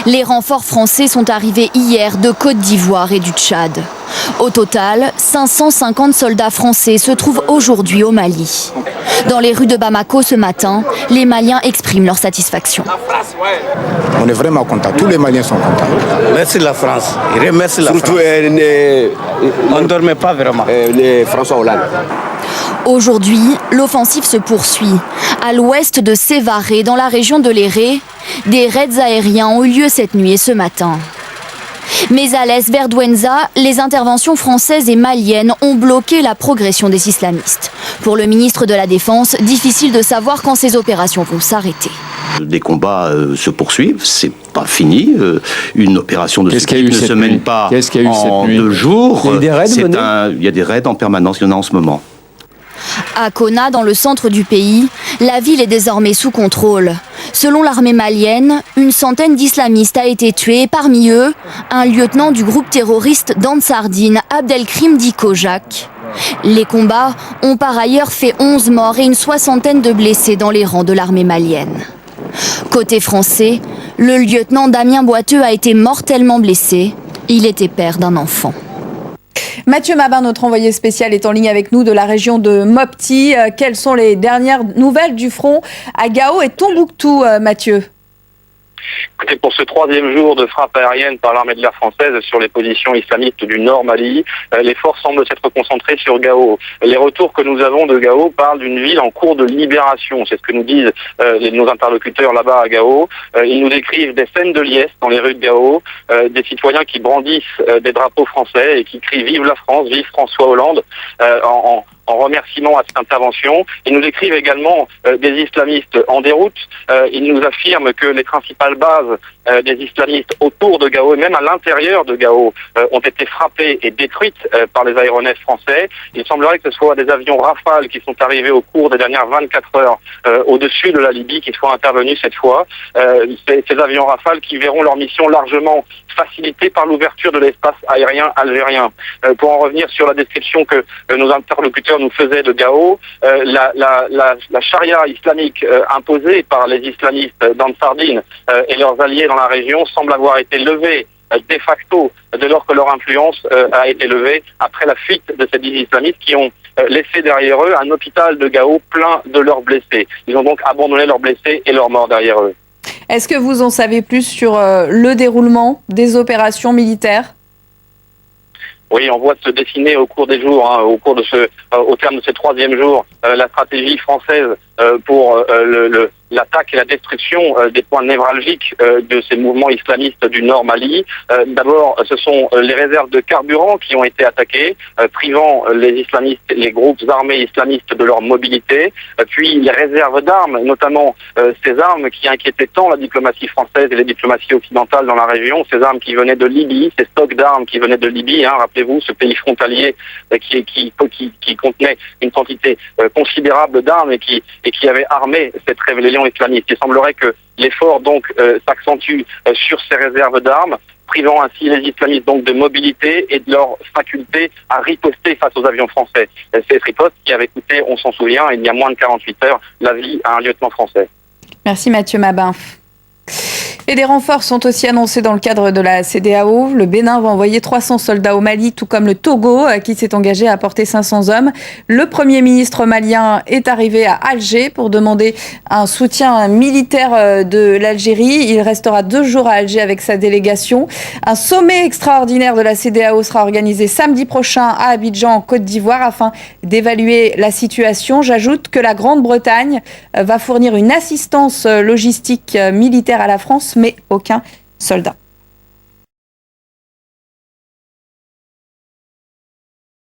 Les renforts français sont arrivés hier de Côte d'Ivoire et du Tchad. Au total, 550 soldats français se trouvent aujourd'hui au Mali. Dans les rues de Bamako ce matin, les Maliens expriment leur satisfaction. On est vraiment contents, tous les Maliens sont contents. Merci la France, remercie la Surtout, France. On ne dormait pas vraiment. Les François Hollande. Aujourd'hui, l'offensive se poursuit. À l'ouest de Sévaré, dans la région de Léré, des raids aériens ont eu lieu cette nuit et ce matin. Mais à l'est vers Douenza, les interventions françaises et maliennes ont bloqué la progression des islamistes. Pour le ministre de la Défense, difficile de savoir quand ces opérations vont s'arrêter. Les combats se poursuivent, c'est pas fini. Une opération de ce type ne se mène pas en 2 jours. Il y a des raids il y a des raids en permanence, il y en a en ce moment. À Kona, dans le centre du pays, la ville est désormais sous contrôle. Selon l'armée malienne, une centaine d'islamistes a été tuée et parmi eux, un lieutenant du groupe terroriste d'Ansardine, Abdelkrim Dikojak. Les combats ont par ailleurs fait 11 morts et une soixantaine de blessés dans les rangs de l'armée malienne. Côté français, le lieutenant Damien Boiteux a été mortellement blessé. Il était père d'un enfant. Mathieu Mabin, notre envoyé spécial, est en ligne avec nous de la région de Mopti. Quelles sont les dernières nouvelles du front à Gao et Tombouctou, Mathieu ? Écoutez, pour ce 3e jour de frappe aérienne par l'armée de l'air française sur les positions islamistes du Nord Mali, les forces semblent s'être concentrées sur Gao. Les retours que nous avons de Gao parlent d'une ville en cours de libération. C'est ce que nous disent nos interlocuteurs là-bas à Gao. Ils nous décrivent des scènes de liesse dans les rues de Gao, des citoyens qui brandissent des drapeaux français et qui crient « Vive la France, vive François Hollande » en remerciement à cette intervention. Ils nous décrivent également des islamistes en déroute. Ils nous affirment que les principales bases des islamistes autour de Gao et même à l'intérieur de Gao ont été frappées et détruites par les aéronefs français. Il semblerait que ce soit des avions Rafale qui sont arrivés au cours des dernières 24 heures au-dessus de la Libye qui soient intervenus cette fois. Ces avions Rafale qui verront leur mission largement facilitée par l'ouverture de l'espace aérien algérien. Pour en revenir sur la description que nos interlocuteurs nous faisaient de Gao, la charia islamique imposée par les islamistes d'Ansardine et leurs alliés dans la région semble avoir été levée de facto dès lors que leur influence a été levée après la fuite de ces 10 islamistes qui ont laissé derrière eux un hôpital de Gao plein de leurs blessés. Ils ont donc abandonné leurs blessés et leurs morts derrière eux. Est-ce que vous en savez plus sur le déroulement des opérations militaires ? Oui, on voit se dessiner au cours des jours, au terme de ce 3e jour, la stratégie française pour l'attaque et la destruction des points névralgiques de ces mouvements islamistes du Nord Mali. D'abord, ce sont les réserves de carburant qui ont été attaquées, privant les islamistes, les groupes armés islamistes de leur mobilité. Puis les réserves d'armes, notamment ces armes qui inquiétaient tant la diplomatie française et les diplomaties occidentales dans la région, ces armes qui venaient de Libye, ces stocks d'armes qui venaient de Libye, rappelez-vous, ce pays frontalier qui contenait une quantité considérable d'armes et qui avait armé cette rébellion islamiste. Il semblerait que l'effort donc s'accentue sur ces réserves d'armes, privant ainsi les islamistes donc de mobilité et de leur faculté à riposter face aux avions français. Cette riposte qui avait coûté, on s'en souvient, il y a moins de 48 heures, la vie à un lieutenant français. Merci Mathieu Mabin. Et des renforts sont aussi annoncés dans le cadre de la CEDEAO. Le Bénin va envoyer 300 soldats au Mali, tout comme le Togo, qui s'est engagé à apporter 500 hommes. Le Premier ministre malien est arrivé à Alger pour demander un soutien militaire de l'Algérie. Il restera 2 jours à Alger avec sa délégation. Un sommet extraordinaire de la CEDEAO sera organisé samedi prochain à Abidjan, en Côte d'Ivoire, afin d'évaluer la situation. J'ajoute que la Grande-Bretagne va fournir une assistance logistique militaire à la France, mais aucun soldat.